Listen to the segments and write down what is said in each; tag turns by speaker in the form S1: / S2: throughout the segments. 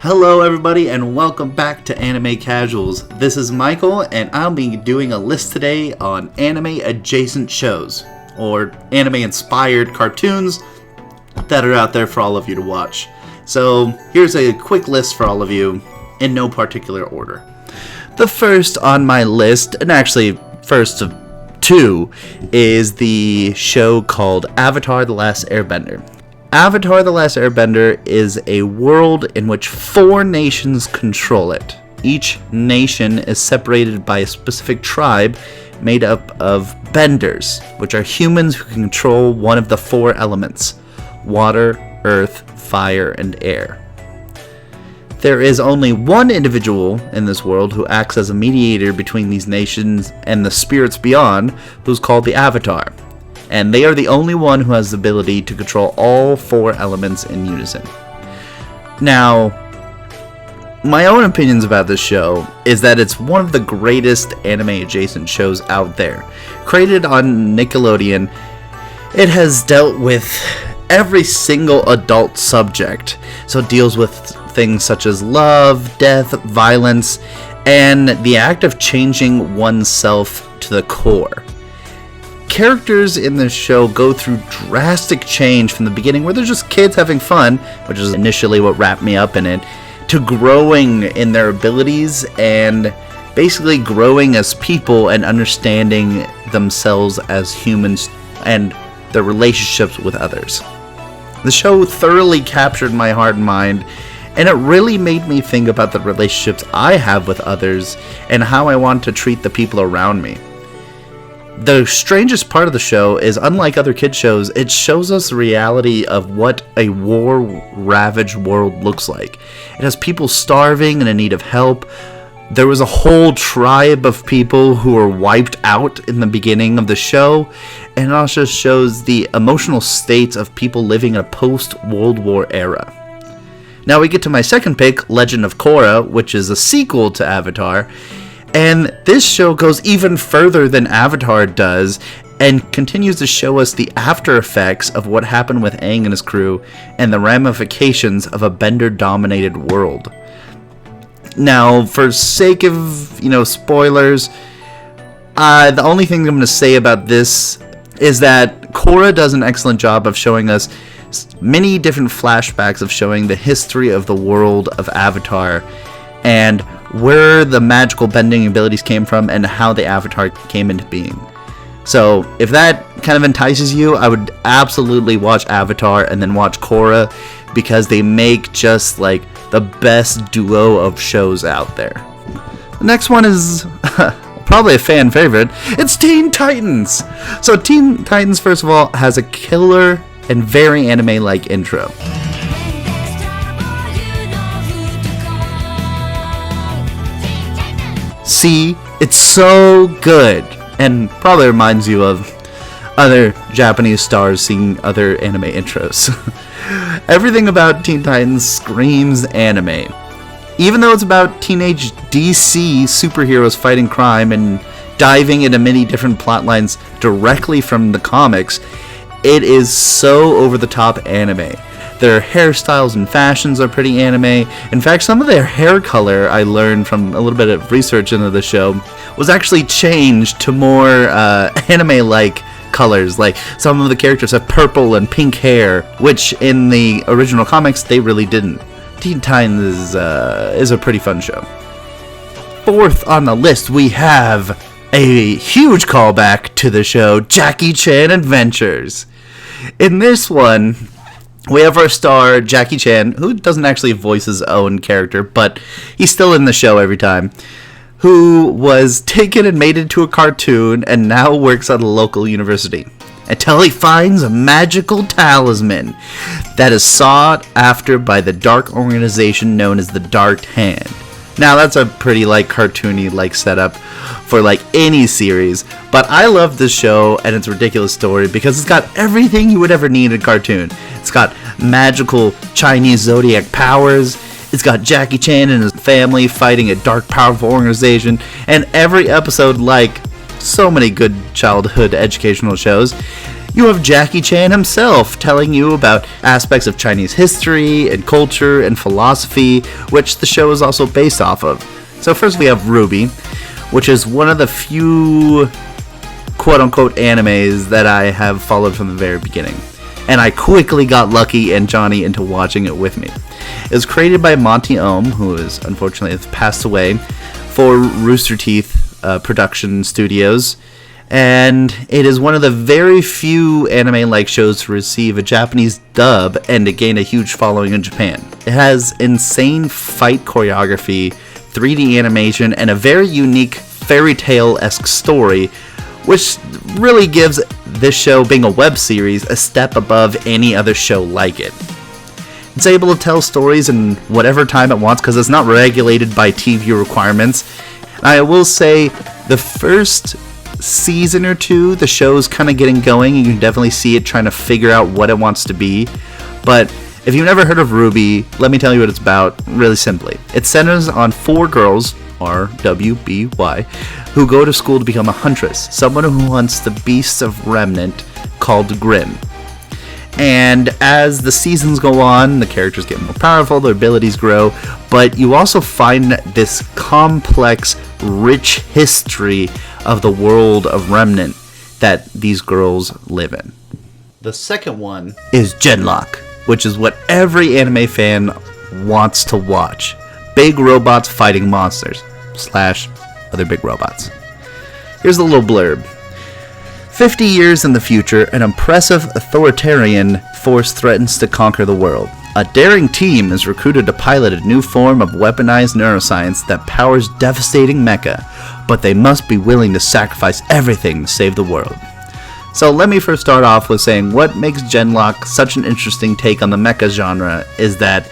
S1: Hello everybody and welcome back to Anime Casuals. This is Michael and I'll be doing a list today on anime adjacent shows, or anime inspired cartoons that are out there for all of you to watch. So here's a quick list for all of you in no particular order. The first on my list, and actually first of two, is the show called Avatar: The Last Airbender. Avatar: The Last Airbender is a world in which 4 nations control it. Each nation is separated by a specific tribe made up of benders, which are humans who can control one of the 4 elements: water, earth, fire, and air. There is only one individual in this world who acts as a mediator between these nations and the spirits beyond, who's called the Avatar. And they are the only one who has the ability to control all 4 elements in unison. Now, my own opinions about this show is that it's one of the greatest anime-adjacent shows out there. Created on Nickelodeon, it has dealt with every single adult subject. So it deals with things such as love, death, violence, and the act of changing oneself to the core. Characters in this show go through drastic change from the beginning, where they're just kids having fun, which is initially what wrapped me up in it, to growing in their abilities and basically growing as people and understanding themselves as humans and their relationships with others. The show thoroughly captured my heart and mind, and it really made me think about the relationships I have with others and how I want to treat the people around me. The strangest part of the show is, unlike other kid shows, it shows us the reality of what a war-ravaged world looks like. It has people starving and in need of help. There was a whole tribe of people who were wiped out in the beginning of the show, and it also shows the emotional states of people living in a post-World War era. Now we get to my second pick, Legend of Korra, which is a sequel to Avatar. And this show goes even further than Avatar does and continues to show us the after effects of what happened with Aang and his crew and the ramifications of a bender-dominated world. Now, for sake of, spoilers, the only thing I'm going to say about this is that Korra does an excellent job of showing us many different flashbacks of showing the history of the world of Avatar and where the magical bending abilities came from and how the Avatar came into being. So if that kind of entices you, I would absolutely watch Avatar and then watch Korra, because they make just like the best duo of shows out there. The next one is probably a fan favorite. It's Teen Titans. So Teen Titans, first of all, has a killer and very anime-like intro. See, it's so good, and probably reminds you of other Japanese stars seeing other anime intros. Everything about Teen Titans screams anime. Even though it's about teenage DC superheroes fighting crime and diving into many different plot lines directly from the comics, it is so over-the-top anime. Their hairstyles and fashions are pretty anime. In fact, some of their hair color, I learned from a little bit of research into the show, was actually changed to more anime-like colors. Like, some of the characters have purple and pink hair, which in the original comics, they really didn't. Teen Titans is a pretty fun show. Fourth on the list, we have a huge callback to the show, Jackie Chan Adventures. In this one, we have our star, Jackie Chan, who doesn't actually voice his own character, but he's still in the show every time, who was taken and made into a cartoon and now works at a local university, until he finds a magical talisman that is sought after by the dark organization known as the Dark Hand. Now, that's a pretty, cartoony, setup for, any series, but I love this show and its ridiculous story because it's got everything you would ever need in a cartoon. It's got magical Chinese zodiac powers, it's got Jackie Chan and his family fighting a dark, powerful organization, and every episode, like so many good childhood educational shows, You have Jackie Chan himself telling you about aspects of Chinese history and culture and philosophy, which the show is also based off of. So first we have Ruby, which is one of the few quote-unquote animes that I have followed from the very beginning. And I quickly got Lucky and Johnny into watching it with me. It was created by Monty Ohm, who is unfortunately has passed away, for Rooster Teeth production studios. And it is one of the very few anime-like shows to receive a Japanese dub and to gain a huge following in Japan. It has insane fight choreography, 3D animation, and a very unique fairy tale-esque story, which really gives this show, being a web series, a step above any other show like it. It's able to tell stories in whatever time it wants because it's not regulated by TV requirements. And I will say, the first season or two, the show's kind of getting going. You can definitely see it trying to figure out what it wants to be. But if you've never heard of Ruby, let me tell you what it's about really simply. It centers on 4 girls, RWBY, who go to school to become a huntress, someone who hunts the beasts of remnant called Grimm. And as the seasons go on, the characters get more powerful, their abilities grow, but you also find this complex, rich history of the world of Remnant that these girls live in. The second one is Genlock, which is what every anime fan wants to watch. Big robots fighting monsters, / other big robots. Here's a little blurb. 50 years in the future, an impressive authoritarian force threatens to conquer the world. A daring team is recruited to pilot a new form of weaponized neuroscience that powers devastating mecha, but they must be willing to sacrifice everything to save the world. So let me first start off with saying what makes Genlock such an interesting take on the mecha genre is that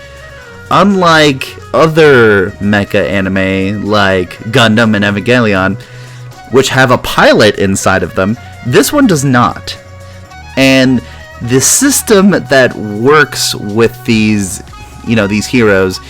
S1: unlike other mecha anime like Gundam and Evangelion, which have a pilot inside of them, this one does not. And the system that works with these heroes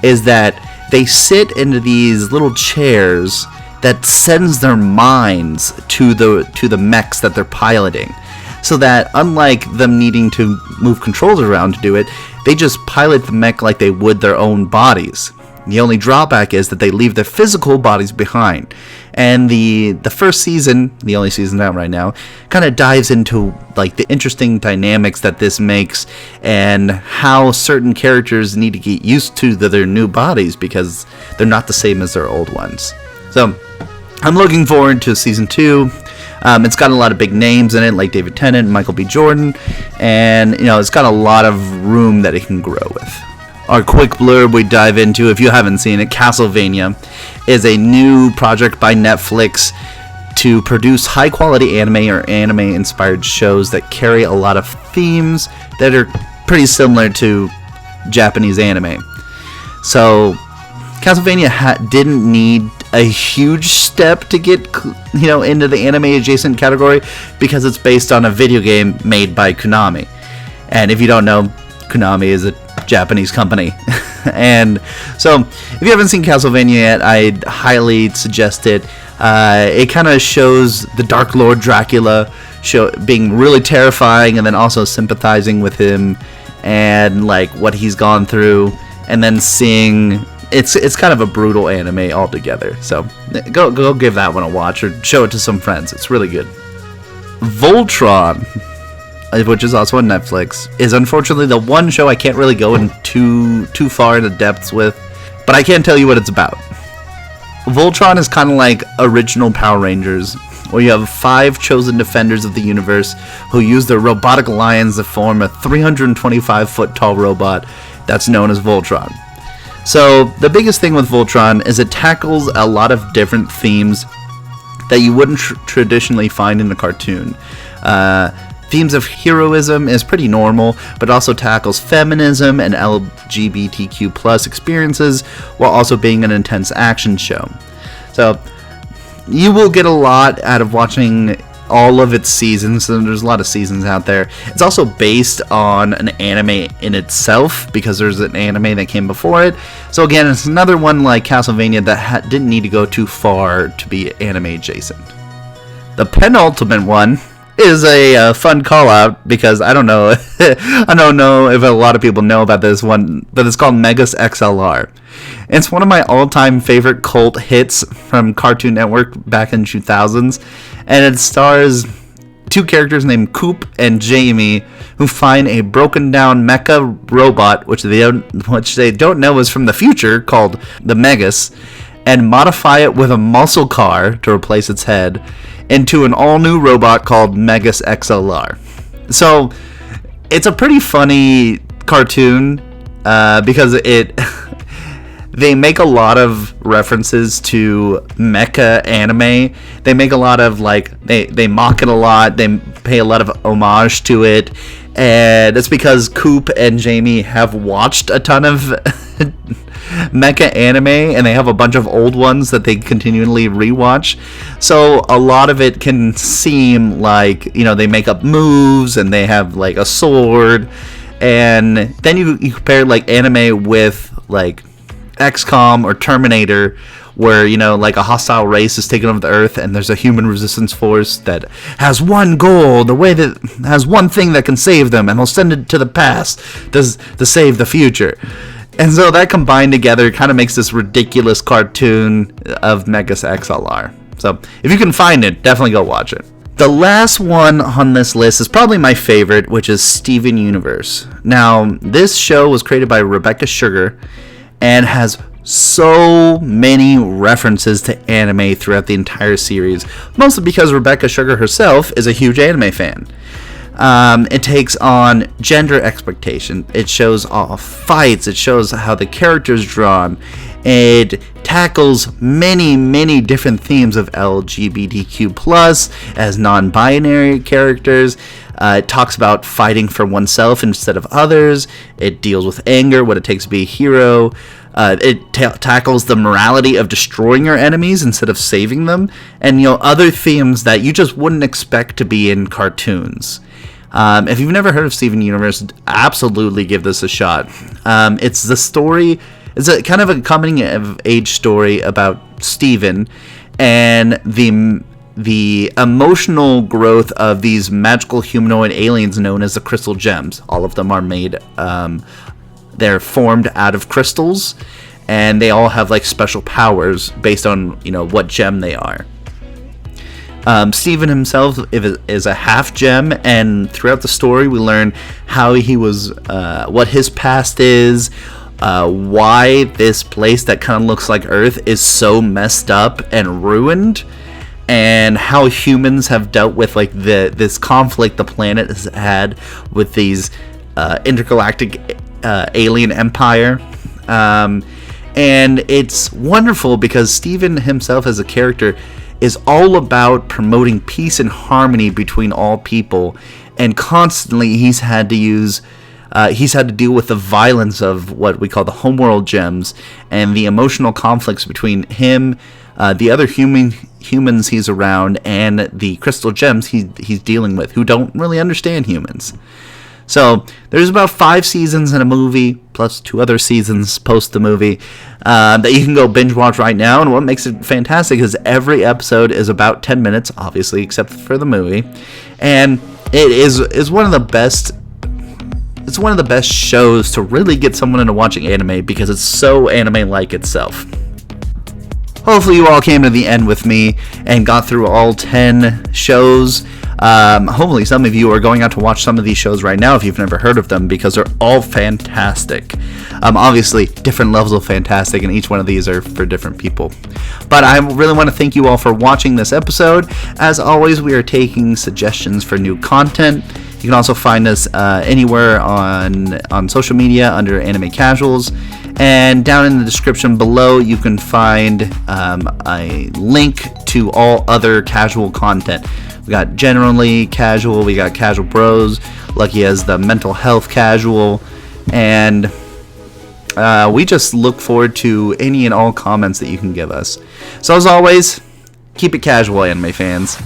S1: is that they sit into these little chairs that sends their minds to the mechs that they're piloting. So that unlike them needing to move controls around to do it, they just pilot the mech like they would their own bodies. The only drawback is that they leave their physical bodies behind. And the first season, the only season out right now, kind of dives into like the interesting dynamics that this makes and how certain characters need to get used to their new bodies because they're not the same as their old ones. So I'm looking forward to season 2. It's got a lot of big names in it, like David Tennant and Michael B. Jordan, and it's got a lot of room that it can grow with. Our quick blurb we dive into, if you haven't seen it, Castlevania is a new project by Netflix to produce high-quality anime or anime-inspired shows that carry a lot of themes that are pretty similar to Japanese anime. So, Castlevania didn't need a huge step to get into the anime-adjacent category because it's based on a video game made by Konami. And if you don't know, Konami is a Japanese company. And so if you haven't seen Castlevania yet, I'd highly suggest it. It kind of shows the Dark Lord Dracula being really terrifying and then also sympathizing with him and like what he's gone through, and then seeing it's kind of a brutal anime altogether. So go give that one a watch or show it to some friends. It's really good. Voltron, which is also on Netflix, is unfortunately the one show I can't really go in too far into depths with, but I can tell you what it's about. Voltron is kind of like original Power Rangers, where you have 5 chosen defenders of the universe who use their robotic lions to form a 325-foot tall robot that's known as Voltron. So the biggest thing with Voltron is it tackles a lot of different themes that you wouldn't traditionally find in a cartoon. Themes of heroism is pretty normal, but also tackles feminism and LGBTQ plus experiences while also being an intense action show. So you will get a lot out of watching all of its seasons, and there's a lot of seasons out there. It's also based on an anime in itself because there's an anime that came before it. So again, it's another one like Castlevania that didn't need to go too far to be anime adjacent. The penultimate one is a fun call out because I don't know I don't know if a lot of people know about this one, but it's called Megas XLR. It's one of my all-time favorite cult hits from Cartoon Network back in 2000s, and it stars two characters named Coop and Jamie who find a broken down mecha robot which they don't know is from the future, called the Megas, and modify it with a muscle car to replace its head into an all-new robot called Megas XLR. So it's a pretty funny cartoon because they make a lot of references to mecha anime. They make a lot of, like, they mock it a lot. They pay a lot of homage to it. And it's because Coop and Jamie have watched a ton of mecha anime, and they have a bunch of old ones that they continually rewatch. So a lot of it can seem like, you know, they make up moves and they have like a sword. And then you compare like anime with like XCOM or Terminator, where, you know, like a hostile race is taking over the earth and there's a human resistance force that has one goal, has one thing that can save them, and they'll send it to the past to save the future. And so that combined together kind of makes this ridiculous cartoon of Megas XLR. So if you can find it, definitely go watch it. The last one on this list is probably my favorite, which is Steven Universe. Now, this show was created by Rebecca Sugar and has so many references to anime throughout the entire series, mostly because Rebecca Sugar herself is a huge anime fan. It takes on gender expectation. It shows off fights. It shows how the character's drawn. It tackles many different themes of LGBTQ+ as non-binary characters. It talks about fighting for oneself instead of others. It deals with anger, what it takes to be a hero. It tackles the morality of destroying your enemies instead of saving them, and, you know, other themes that you just wouldn't expect to be in cartoons. If you've never heard of Steven Universe, absolutely give this a shot. It's the story. It's a kind of a coming of age story about Steven and the emotional growth of these magical humanoid aliens known as the Crystal Gems. All of them are made. They're formed out of crystals, and they all have like special powers based on, you know, what gem they are. Steven himself is a half gem, and throughout the story we learn how he was, what his past is, why this place that kind of looks like Earth is so messed up and ruined, and how humans have dealt with like this conflict the planet has had with these intergalactic alien empire. And it's wonderful because Steven himself as a character is all about promoting peace and harmony between all people, and constantly he's had to deal with the violence of what we call the homeworld gems and the emotional conflicts between him, the other humans he's around, and the crystal gems he's dealing with, who don't really understand humans. So there's about 5 seasons in a movie, plus 2 other seasons post the movie, that you can go binge watch right now. And what makes it fantastic is every episode is about 10 minutes, obviously, except for the movie. And it is one of the best. It's one of the best shows to really get someone into watching anime because it's so anime-like itself. Hopefully you all came to the end with me and got through all 10 shows. Hopefully some of you are going out to watch some of these shows right now if you've never heard of them, because they're all fantastic. Obviously different levels of fantastic, and each one of these are for different people. But I really want to thank you all for watching this episode. As always, we are taking suggestions for new content. You can also find us anywhere on social media under Anime Casuals. And down in the description below, you can find a link to all other casual content. We got Generally Casual, we got Casual Bros, Lucky as the Mental Health Casual, and we just look forward to any and all comments that you can give us. So as always, keep it casual, anime fans.